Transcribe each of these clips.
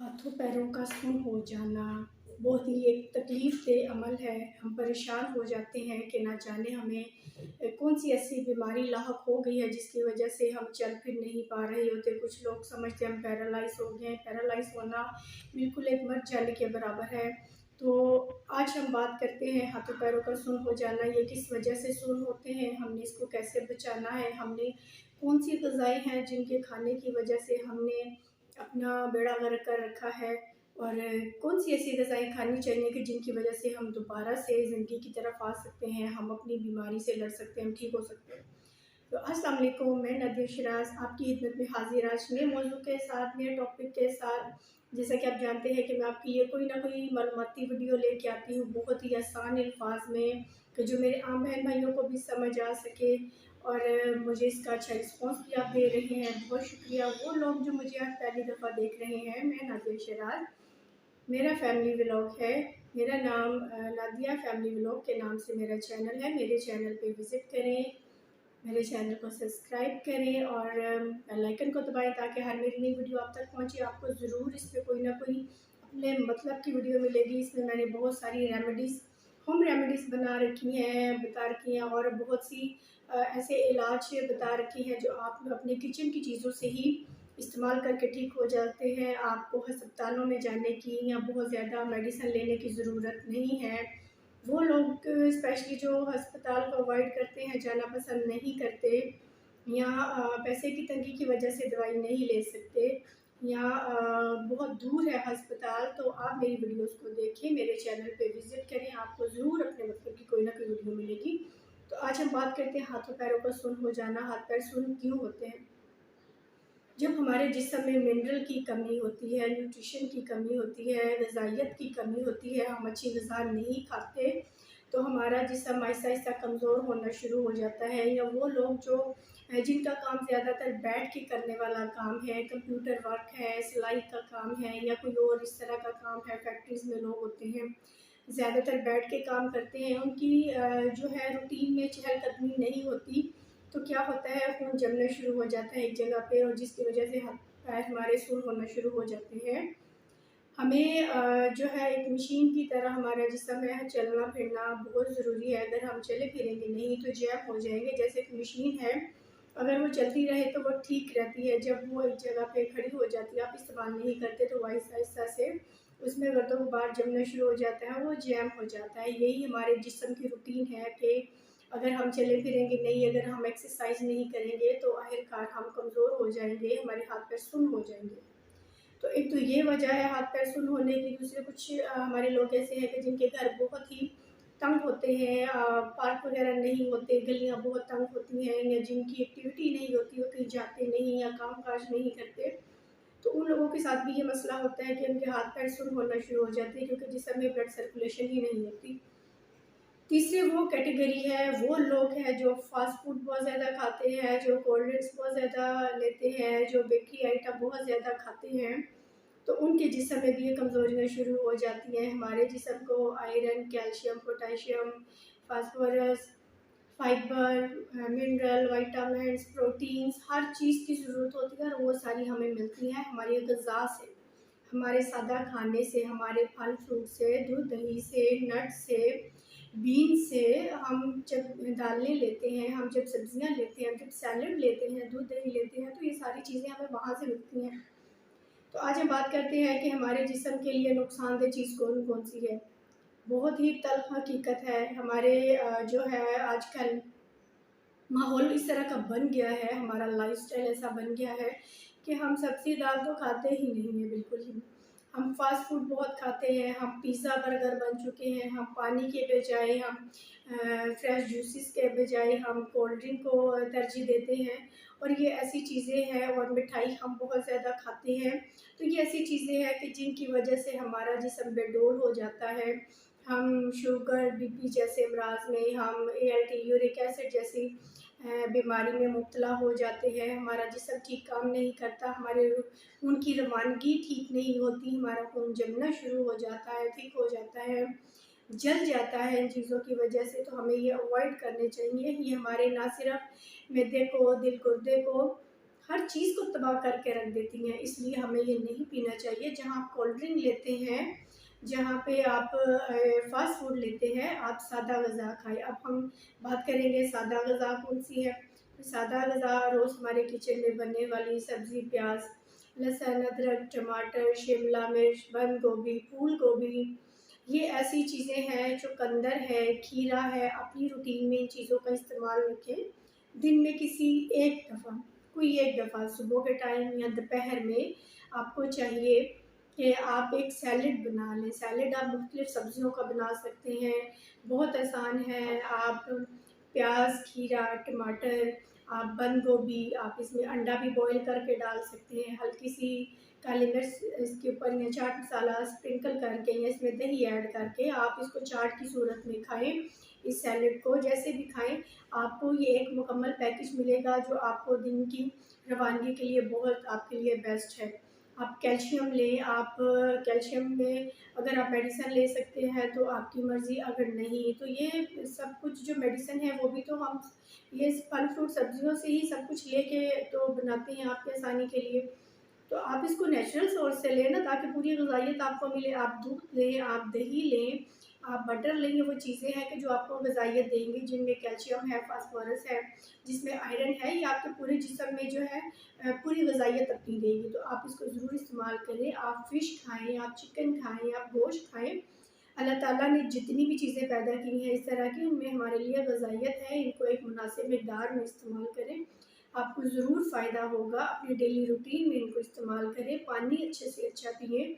हाथों पैरों का सुन्न हो जाना बहुत ही एक तकलीफ़देह अमल है। हम परेशान हो जाते हैं कि ना जाने हमें कौन-सी ऐसी बीमारी लाहक हो गई है जिसकी वजह से हम चल फिर नहीं पा रहे होते। कुछ लोग समझते हैं हम पैरालाइज़ हो गए हैं। पैरालाइज़ होना बिल्कुल एक मर जाने के बराबर है। तो आज हम बात करते हैं हाथों पैरों का सुन्न हो जाना, ये किस वजह से सुन्न होते हैं, हमने इसको कैसे बचाना है, हमने कौन-सी ग़िज़ाएँ हैं जिनके खाने की वजह से हमने अपना बेड़ा गर्क कर रखा है और कौन-सी ऐसी ग़िज़ाएँ खानी चाहिए कि जिनकी वजह से हम दोबारा से ज़िंदगी की तरफ आ सकते हैं, हम अपनी बीमारी से लड़ सकते हैं, हम ठीक हो सकते हैं। तो अस्सलाम वालेकुम, मैं नादिया शिराज़ आपकी खिदमत में हाज़िर आज नए मौज़ू के साथ, नए टॉपिक के साथ। जैसा कि आप जानते हैं कि मैं आपके लिए कोई ना कोई मालूमाती वीडियो लेके आती हूँ, बहुत ही आसान अल्फाज़ में कि जो मेरे आम बहन-भाइयों को भी समझ आ सके और मुझे इसका अच्छा रिस्पॉन्स भी आप दे रहे हैं, बहुत शुक्रिया। वो लोग जो मुझे आज पहली दफ़ा देख रहे हैं, मैं नादिया शिराज़, मेरा फैमिली व्लॉग है। मेरा नाम नादिया फैमिली व्लॉग के नाम से मेरा चैनल है। मेरे चैनल पे विज़िट करें, मेरे चैनल को सब्सक्राइब करें और बेल आइकन को दबाएँ ताकि हर मेरी नई वीडियो आप तक पहुँचे। आपको ज़रूर इसमें कोई ना कोई अपने मतलब की वीडियो मिलेगी। इसमें मैंने बहुत सारी रेमेडीज़, होम रेमेडीज़ बना रखी हैं, बता रखी हैं और बहुत सी ऐसे इलाज बता रखे हैं जो आप अपने किचन की चीज़ों से ही इस्तेमाल करके ठीक हो जाते हैं। आपको अस्पतालों में जाने की या बहुत ज़्यादा मेडिसिन लेने की ज़रूरत नहीं है। वो लोग स्पेशली जो अस्पताल को अवॉइड करते हैं, जाना पसंद नहीं करते या पैसे की तंगी की वजह से दवाई नहीं ले सकते या बहुत दूर है अस्पताल, तो आप मेरी वीडियोज़ को देखें, मेरे चैनल पे विज़िट करें, आपको ज़रूर अपने मतलब की कोई ना कोई वीडियो मिलेगी। तो आज हम बात करते हैं हाथों पैरों का सुन्न हो जाना। हाथ पैर सुन्न क्यों होते हैं? जब हमारे जिस्म में मिनरल की कमी होती है, न्यूट्रिशन की कमी होती है, ग़िज़ाइयत की कमी होती है, हम अच्छी ग़िज़ा नहीं खाते, तो हमारा जिस्म आहिस्ता-आहिस्ता कमज़ोर होना शुरू हो जाता है। या वो लोग जो जिनका काम ज़्यादातर बैठ के करने वाला काम है, कंप्यूटर वर्क है, सिलाई का काम है या कोई और इस तरह का काम है, फैक्ट्रीज़ में लोग होते हैं, ज़्यादातर बैठ के काम करते हैं, उनकी जो है रूटीन में चहलकदमी नहीं होती, तो क्या होता है खून जमना शुरू हो जाता है एक जगह पे और जिसकी वजह से हाथ पैर हमारे सुन्न होना शुरू हो जाते हैं। हमें जो है एक मशीन की तरह हमारा जिस्म है, चलना-फिरना बहुत ज़रूरी है। अगर हम चले-फिरेंगे नहीं तो जैम हो जाएँगे। जैसे कि मशीन है, अगर वो चलती रहे तो वो ठीक रहती है, जब वो एक जगह पे खड़ी हो जाती है, आप इस्तेमाल नहीं करते तो वो आहिस्ता-आहिस्ता से उसमें गर्दो-गुबार जमना शुरू हो जाता है, वो जैम हो जाता है। यही हमारे जिस्म की रूटीन है कि अगर हम चले-फिरेंगे नहीं, अगर हम एक्सरसाइज़ नहीं करेंगे तो आखिरकार हम कमज़ोर हो जाएँगे, हमारे हाथ पैर सुन्न हो जाएँगे। तो एक तो ये वजह है हाथ पैर सुन्न होने की। दूसरे कुछ हमारे लोग ऐसे हैं कि जिनके घर बहुत ही तंग होते हैं, पार्क वगैरह नहीं होते, गलियाँ बहुत तंग होती हैं या जिनकी एक्टिविटी नहीं होती, वो कहीं जाते नहीं या काम-काज नहीं करते, तो उन लोगों के साथ भी ये मसला होता है कि उनके हाथ पैर सुन्न होना शुरू हो जाते हैं क्योंकि जिस्म में ब्लड सर्कुलेशन ही नहीं होती। तीसरी वो कैटेगरी है, वो लोग हैं जो फ़ास्ट फूड बहुत ज़्यादा खाते हैं, जो कोल्ड ड्रिंक्स बहुत ज़्यादा लेते हैं, जो बेकरी आइटम बहुत ज़्यादा खाते हैं, तो उनके जिस्म में भी ये कमज़ोरियाँ शुरू हो जाती हैं। हमारे जिस्म को iron, calcium, potassium, phosphorus, fibre, mineral, vitamins, proteins हर चीज़ की ज़रूरत होती है और वो सारी हमें मिलती हैं हमारी ग़िज़ा से, हमारे सादा खाने से, हमारे फल-फ्रूट से, दूध-दही से, नट्स से, बीन्स से। हम जब दालें लेते हैं, हम जब सब्ज़ियाँ लेते हैं, हम जब सैलेड लेते हैं, दूध-दही लेते हैं, तो ये सारी चीज़ें हमें वहाँ से मिलती हैं। तो आज हम बात करते हैं कि हमारे जिस्म के लिए नुकसानदेह चीज़ कौन-कौन सी है। बहुत ही तल्ख़ हकीकत है, हमारे जो है आजकल माहौल इस तरह का बन गया है, हमारा लाइफ़स्टाइल ऐसा बन गया है कि हम सब्ज़ी दाल तो खाते ही नहीं हैं बिल्कुल ही। हम फ़ास्ट फूड बहुत खाते हैं, हम पिज़्ज़ा बर्गर बन चुके हैं, हम पानी के बजाय हम फ्रेश जूसेस के बजाय हम कोल्ड ड्रिंक को तरजीह देते हैं और ये ऐसी चीज़ें हैं और मिठाई हम बहुत ज़्यादा खाते हैं। तो ये ऐसी चीज़ें हैं कि जिनकी वजह से हमारा जिस्म बेडौल हो जाता है। हम शुगर, बीपी जैसे अमराज़ में, हम ALT यूरिक एसिड जैसी बीमारी में मुब्तला हो जाते हैं, हमारा जिस्म ठीक काम नहीं करता, हमारे खून की रवानगी ठीक नहीं होती, हमारा खून जमना शुरू हो जाता है, थिक हो जाता है, जल जाता है इन चीज़ों की वजह से। तो हमें ये अवॉइड करने चाहिए। ये हमारे ना सिर्फ़ मैदे को, दिल गुर्दे को, हर चीज़ को तबाह करके रख देती हैं। इसलिए हमें ये नहीं पीना चाहिए। जहाँ आप कोल्ड ड्रिंक लेते हैं, जहाँ पे आप फ़ास्ट फूड लेते हैं, आप सादा ग़िज़ा खाएँ। अब हम बात करेंगे सादा ग़िज़ा कौन-सी है। सादा ग़िज़ा रोज़ हमारे किचन में बनने वाली सब्ज़ी, प्याज़, लहसुन, अदरक, टमाटर, शिमला मिर्च, बंद गोभी, फूल गोभी, ये ऐसी चीज़ें हैं। चुकंदर है, खीरा है, अपनी रूटीन में इन चीज़ों का इस्तेमाल रखें। दिन में किसी एक दफ़ा, कोई एक दफ़ा सुबह के टाइम या दोपहर में आपको चाहिए कि आप एक सैलेड बना लें। सैलेड आप मुख्तलिफ़ सब्ज़ियों का बना सकते हैं, बहुत आसान है। आप प्याज, खीरा, टमाटर, आप बंद गोभी, आप इसमें अंडा भी बॉयल करके डाल सकते हैं। हल्की सी काली मिर्च इसके ऊपर या चाट मसाला स्प्रिंकल करके या इसमें दही ऐड करके आप इसको चाट की सूरत में खाएँ। इस सैलेड को जैसे भी खाएँ, आपको ये एक मुकम्मल पैकेज मिलेगा जो आपको दिन की रवानगी के लिए बहुत आपके लिए बेस्ट है। आप कैल्शियम लें, आप कैल्शियम में अगर आप मेडिसिन ले सकते हैं तो आपकी मर्ज़ी, अगर नहीं तो ये सब कुछ जो मेडिसिन है वो भी तो हम ये फल फ्रूट सब्जियों से ही सब कुछ लेके तो बनाते हैं आपकी आसानी के लिए। तो आप इसको नेचुरल सोर्स से लें ना, ताकि पूरी ग़िज़ाइयत आपको मिले। आप दूध लें, आप दही लें, आप बटर लें, ये वो चीज़ें हैं कि जो आपको ग़िज़ाइयत देंगी, जिनमें कैल्शियम है, फास्फोरस है, जिसमें आयरन है। ये आपके पूरे जिस्म में जो है पूरी ग़िज़ाइयत अपनी देगी। तो आप इसको ज़रूर इस्तेमाल करें। आप फ़िश खाएँ, आप चिकन खाएँ, आप गोश्त खाएँ। अल्लाह ताला ने जितनी भी चीज़ें पैदा की हैं इस तरह की, उनमें हमारे लिए ग़िज़ाइयत है। इनको एक मुनासिब मिक़दार में इस्तेमाल करें, आपको ज़रूर फ़ायदा होगा। अपने डेली रूटीन में इनको इस्तेमाल करें। पानी अच्छे से अच्छा पिएँ,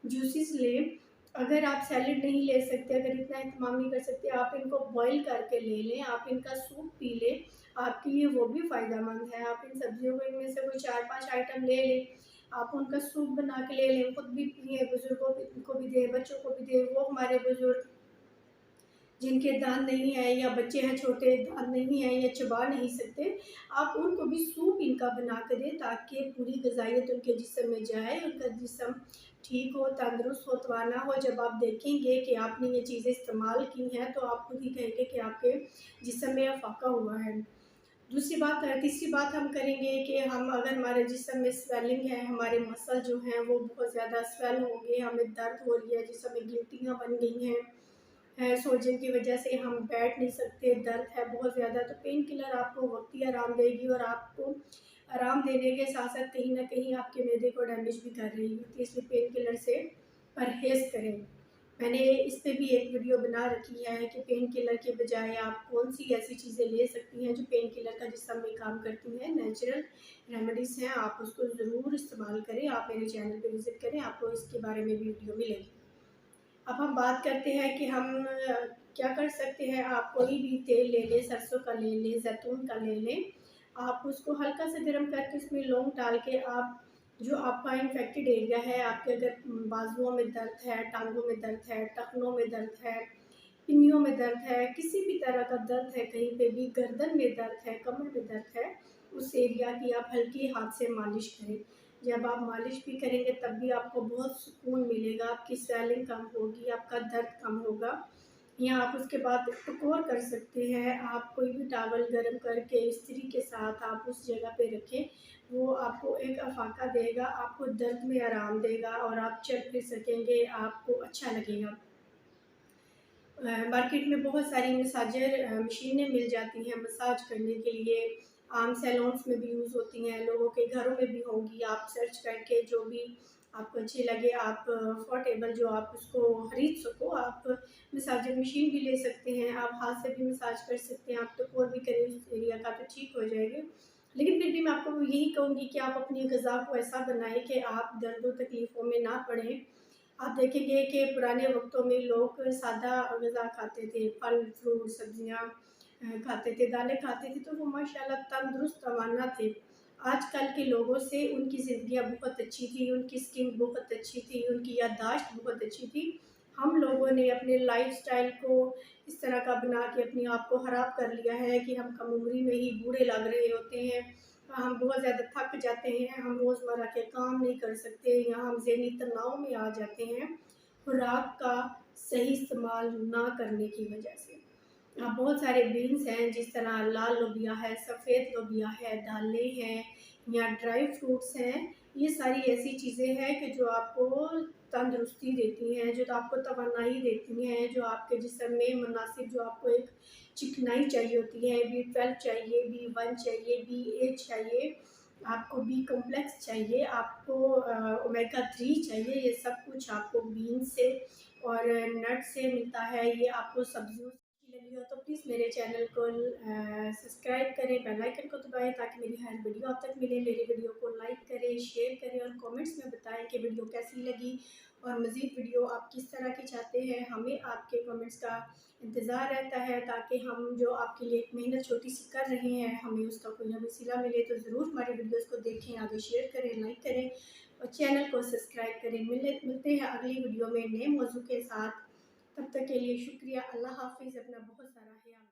जूसेस लें। अगर आप सैलेड नहीं ले सकते, अगर इतना एहतमाम नहीं कर सकते, आप इनको बॉयल करके ले लें, आप इनका सूप पी लें, आपके लिए वो भी फ़ायदेमंद है। आप इन सब्ज़ियों में इनमें से कोई 4-5 आइटम ले लें, आप उनका सूप बना के ले लें, खुद भी पिएँ, बुज़ुर्गों को भी दें, बच्चों को भी दें। वो हमारे बुज़ुर्ग जिनके दाँत नहीं है या बच्चे हैं छोटे, दाँत नहीं है या चबा नहीं सकते, आप उनको भी सूप इनका बना के दें, ताकि पूरी ग़िज़ाइयत उनके जिस्म में जाए, उनका जिस्म ठीक हो, तंदुरुस्त हो, तवाना हो। जब आप देखेंगे कि आपने ये चीज़ें इस्तेमाल की हैं, तो आप खुद ही कहेंगे कि आपके जिस्म में अफ़ाक़ा हुआ है। दूसरी बात तीसरी बात हम करेंगे कि हम अगर हमारे जिस्म में स्वेलिंग है, हमारे मसल जो हैं वो बहुत ज़्यादा स्वेल हो गए, हमें दर्द हो रही है, जिस्म में गिल्टियाँ बन गई हैं, सोजन की वजह से हम बैठ नहीं सकते, दर्द है बहुत ज़्यादा, तो पेन किलर आपको वक्ती आराम देगी और आपको आराम देने के साथ-साथ कहीं न कहीं आपके मैदे को डैमेज भी कर रही होती है। इसलिए पेन किलर से परहेज़ करें। मैंने इस पे भी एक वीडियो बना रखी है कि पेन किलर के बजाय आप कौन-सी ऐसी चीज़ें ले सकती हैं जो पेन किलर का जिस्म में काम करती हैं। नेचुरल रेमेडीज़ हैं, आप उसको ज़रूर इस्तेमाल करें। आप मेरे चैनल पे विज़िट करें, आपको इसके बारे में भी वीडियो मिलेगी। अब हम बात करते हैं कि हम क्या कर सकते हैं। आप कोई भी तेल ले लें, सरसों का ले लें, ज़ैतून का ले लें, आप उसको हल्का सा गर्म करके उसमें लौंग डाल के आप जो आपका इन्फेक्टेड एरिया है, आपके अगर बाजुओं में दर्द है, टांगों में दर्द है, टखनों में दर्द है, पिन्नियों में दर्द है, किसी भी तरह का दर्द है, कहीं पे भी गर्दन में दर्द है, कमर में दर्द है, उस एरिया की आप हल्की हाथ से मालिश करें। जब आप मालिश भी करेंगे तब भी आपको बहुत सुकून मिलेगा, आपकी स्वेलिंग कम होगी, आपका दर्द कम होगा। या आप उसके बाद टकोर कर सकते हैं, आप कोई भी टॉवल गर्म करके इस्त्री के साथ आप उस जगह पे रखें, वो आपको एक अफ़ाक़ा देगा, आपको दर्द में आराम देगा और आप चल फिर सकेंगे, आपको अच्छा लगेगा। मार्केट में बहुत सारी मसाजर मशीनें मिल जाती हैं मसाज करने के लिए, आम सैलून्स में भी यूज़ होती हैं, लोगों के घरों में भी होंगी। आप सर्च करके जो भी आपको अच्छी लगे, आप अफोर्डेबल जो आप उसको खरीद सको, आप मसाजर मशीन भी ले सकते हैं, आप हाथ से भी मसाज कर सकते हैं, आप टकोर भी करें उस एरिया का तो ठीक हो जाएगा। लेकिन फिर भी मैं आपको यही कहूँगी कि आप अपनी ग़िज़ा को ऐसा बनाएँ कि आप दर्द व तकलीफ़ों में ना पड़ें। आप देखेंगे कि पुराने वक़्तों में लोग सादा ग़िज़ा खाते थे, फल, फ्रूट, सब्ज़ियाँ खाते थे, दालें खाते थे, तो वो माशाअल्लाह तंदुरुस्त रवाना थे। आजकल के लोगों से उनकी ज़िंदगियाँ बहुत अच्छी थी, उनकी स्किन बहुत अच्छी थी, उनकी याददाश्त बहुत अच्छी थी। हम लोगों ने अपने लाइफ़स्टाइल को इस तरह का बना के अपने आप को ख़राब कर लिया है कि हम कम उम्री में ही बूढ़े लग रहे होते हैं। हम बहुत ज़्यादा थक जाते हैं, हम रोज़मर्रा के काम नहीं कर सकते या हम ज़हनी तनाव में आ जाते हैं, खुराक का सही इस्तेमाल ना करने की वजह से। बहुत सारे बीन्स हैं, जिस तरह लाल लोबिया है, सफ़ेद लोबिया है, दालें हैं, या ड्राई फ्रूट्स हैं, ये सारी ऐसी चीज़ें हैं कि जो आपको तंदुरुस्ती देती हैं, जो आपको तवानाई देती हैं, जो आपके जिस्म में मुनासिब जो आपको एक चिकनाई चाहिए होती है, B12 चाहिए, B1 चाहिए, B8 चाहिए, आपको बी कॉम्प्लेक्स चाहिए, आपको ओमेगा 3 चाहिए, ये सब कुछ आपको बीन से और नट से मिलता है। ये आपको सब्जियों से लगी हो तो प्लीज़ मेरे चैनल को सब्सक्राइब करें, बेल आइकन को दबाएं ताकि मेरी हर वीडियो आप तक मिले। मेरी वीडियो को लाइक करें, शेयर करें और कमेंट्स में बताएं कि वीडियो कैसी लगी और मज़ीद वीडियो आप किस तरह की चाहते हैं। हमें आपके कमेंट्स का इंतज़ार रहता है ताकि हम जो आपके लिए एक मेहनत छोटी सी कर रहे हैं, हमें उसका कोई ना वसीला मिले। तो ज़रूर हमारी वीडियोस को देखें, आगे शेयर करें, लाइक करें और चैनल को सब्सक्राइब करें। मिलते हैं अगली वीडियो में नए मौजू के साथ। तब तक के लिए शुक्रिया। अल्लाह हाफिज़। अपना बहुत सारा ख्याल